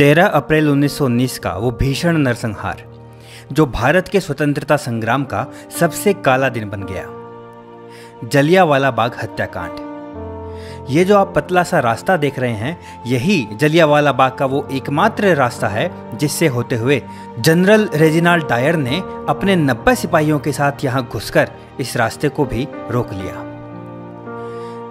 13 अप्रैल 1919 का वो भीषण नरसंहार जो भारत के स्वतंत्रता संग्राम का सबसे काला दिन बन गया। जलियांवाला बाग हत्याकांड। ये जो आप पतला सा रास्ता देख रहे हैं, यही जलियांवाला बाग का वो एकमात्र रास्ता है जिससे होते हुए जनरल रेजिनाल्ड डायर ने अपने 90 सिपाहियों के साथ यहाँ घुसकर इस रास्ते को भी रोक लिया।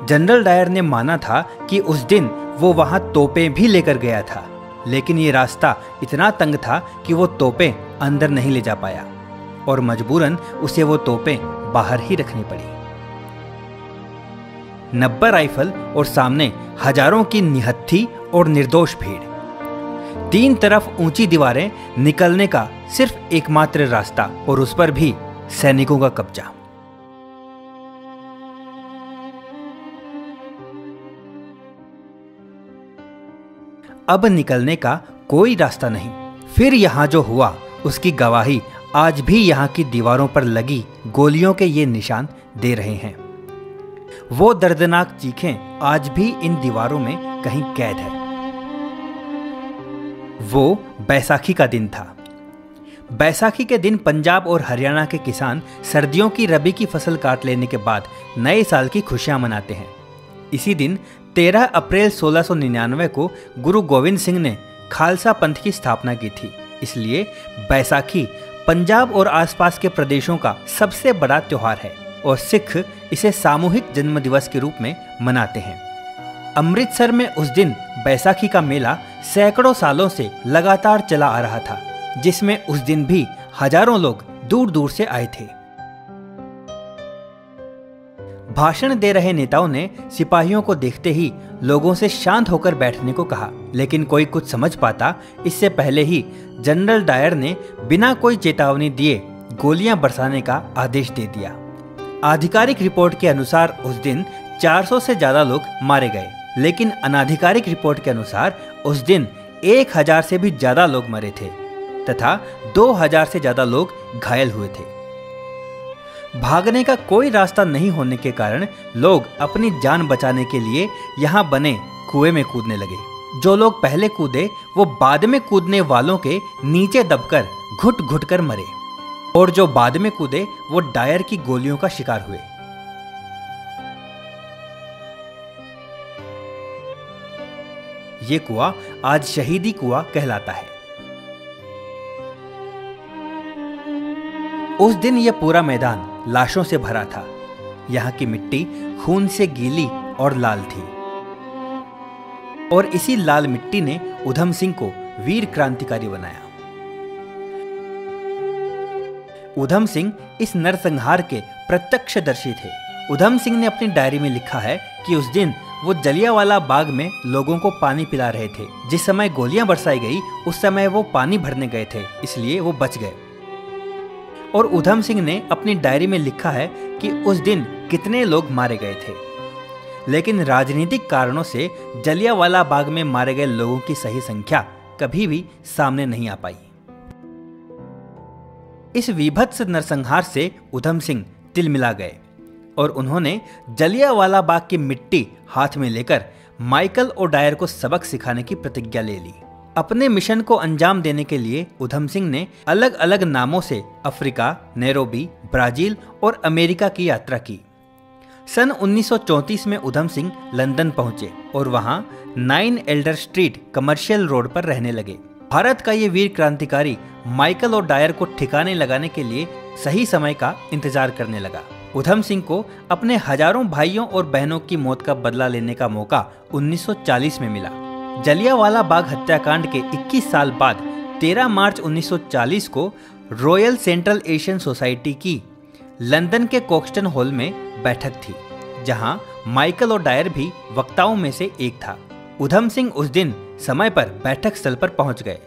जनरल डायर ने माना था कि उस दिन वो वहाँ तोपें भी लेकर गया था, लेकिन ये रास्ता इतना तंग था कि वो तोपें अंदर नहीं ले जा पाया और मजबूरन उसे वो तोपें बाहर ही रखनी पड़ी। 90 राइफल और सामने हजारों की निहत्थी और निर्दोष भीड़। 3 तरफ ऊंची दीवारें, निकलने का सिर्फ एकमात्र रास्ता और उस पर भी सैनिकों का कब्जा। अब निकलने का कोई रास्ता नहीं। फिर यहाँ जो हुआ उसकी गवाही आज भी यहाँ की दीवारों पर लगी गोलियों के ये निशान दे रहे हैं। वो दर्दनाक चीखें आज भी इन दीवारों में कहीं कैद है। वो बैसाखी का दिन था। बैसाखी के दिन पंजाब और हरियाणा के किसान सर्दियों की रबी की फसल काट लेने के बाद नए साल की खुशियां मनाते हैं। इसी दिन 13 अप्रैल 1699 को गुरु गोविंद सिंह ने खालसा पंथ की स्थापना की थी। इसलिए बैसाखी पंजाब और आसपास के प्रदेशों का सबसे बड़ा त्योहार है और सिख इसे सामूहिक जन्म दिवस के रूप में मनाते हैं। अमृतसर में उस दिन बैसाखी का मेला सैकड़ों सालों से लगातार चला आ रहा था, जिसमें उस दिन भी हजारों लोग दूर दूर से आए थे। भाषण दे रहे नेताओं ने सिपाहियों को देखते ही लोगों से शांत होकर बैठने को कहा, लेकिन कोई कुछ समझ पाता इससे पहले ही जनरल डायर ने बिना कोई चेतावनी दिए गोलियां बरसाने का आदेश दे दिया। आधिकारिक रिपोर्ट के अनुसार उस दिन 400 से ज्यादा लोग मारे गए, लेकिन अनाधिकारिक रिपोर्ट के अनुसार उस दिन 1000 से भी ज्यादा लोग मरे थे तथा 2000 से ज्यादा लोग घायल हुए थे। भागने का कोई रास्ता नहीं होने के कारण लोग अपनी जान बचाने के लिए यहाँ बने कुएं में कूदने लगे। जो लोग पहले कूदे वो बाद में कूदने वालों के नीचे दबकर घुट घुट कर मरे और जो बाद में कूदे वो डायर की गोलियों का शिकार हुए। ये कुआं आज शहीदी कुआं कहलाता है। उस दिन यह पूरा मैदान लाशों से भरा था। यहाँ की मिट्टी खून से गीली और लाल थी और इसी लाल मिट्टी ने उधम सिंह को वीर क्रांतिकारी बनाया। उधम सिंह इस नरसंहार के प्रत्यक्षदर्शी थे। उधम सिंह ने अपनी डायरी में लिखा है कि उस दिन वो जलियांवाला बाग में लोगों को पानी पिला रहे थे। जिस समय गोलियां बरसाई गई उस समय वो पानी भरने गए थे, इसलिए वो बच गए। और उधम सिंह ने अपनी डायरी में लिखा है कि उस दिन कितने लोग मारे गए थे, लेकिन राजनीतिक कारणों से जलियांवाला बाग में मारे गए लोगों की सही संख्या कभी भी सामने नहीं आ पाई। इस विभत्स नरसंहार से उधम सिंह तिलमिला गए और उन्होंने जलियांवाला बाग की मिट्टी हाथ में लेकर माइकल और डायर को सबक सिखाने की प्रतिज्ञा ले ली। अपने मिशन को अंजाम देने के लिए उधम सिंह ने अलग अलग नामों से अफ्रीका, नैरोबी, ब्राजील और अमेरिका की यात्रा की। सन 1934 में उधम सिंह लंदन पहुंचे और वहां 9 एल्डर स्ट्रीट कमर्शियल रोड पर रहने लगे। भारत का ये वीर क्रांतिकारी माइकल और डायर को ठिकाने लगाने के लिए सही समय का इंतजार करने लगा। उधम सिंह को अपने हजारों भाइयों और बहनों की मौत का बदला लेने का मौका 1940 में मिला। जलियांवाला बाग हत्याकांड के 21 साल बाद 13 मार्च 1940 को रॉयल सेंट्रल एशियन सोसाइटी की लंदन के कोक्सटन हॉल में बैठक थी, जहां माइकल और डायर भी वक्ताओं में से एक था। उधम सिंह उस दिन समय पर बैठक स्थल पर पहुंच गए।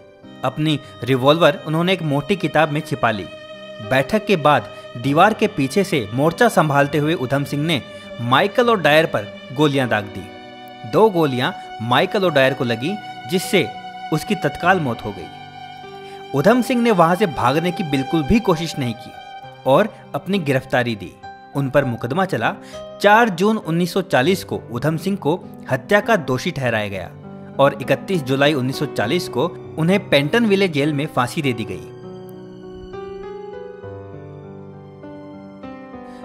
अपनी रिवॉल्वर उन्होंने एक मोटी किताब में छिपा ली। बैठक के बाद दीवार के पीछे से मोर्चा संभालते हुए उधम सिंह ने माइकल और डायर पर गोलियां दाग दी। 2 गोलियां माइकल और डायर को लगी, जिससे उसकी तत्काल मौत हो गई। उधम सिंह ने वहां से भागने की बिल्कुल भी कोशिश नहीं की और अपनी गिरफ्तारी दी। उन पर मुकदमा चला। 4 जून 1940 को उधम सिंह को हत्या का दोषी ठहराया गया और 31 जुलाई 1940 को उन्हें पेंटनविले जेल में फांसी दे दी गई।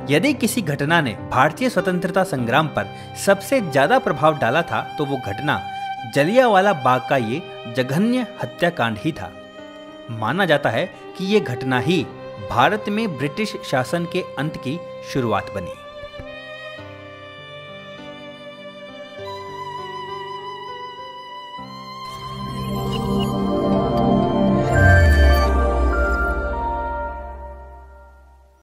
यदि किसी घटना ने भारतीय स्वतंत्रता संग्राम पर सबसे ज्यादा प्रभाव डाला था तो वो घटना जलियांवाला बाग का ये जघन्य हत्याकांड ही था। माना जाता है कि ये घटना ही भारत में ब्रिटिश शासन के अंत की शुरुआत बनी।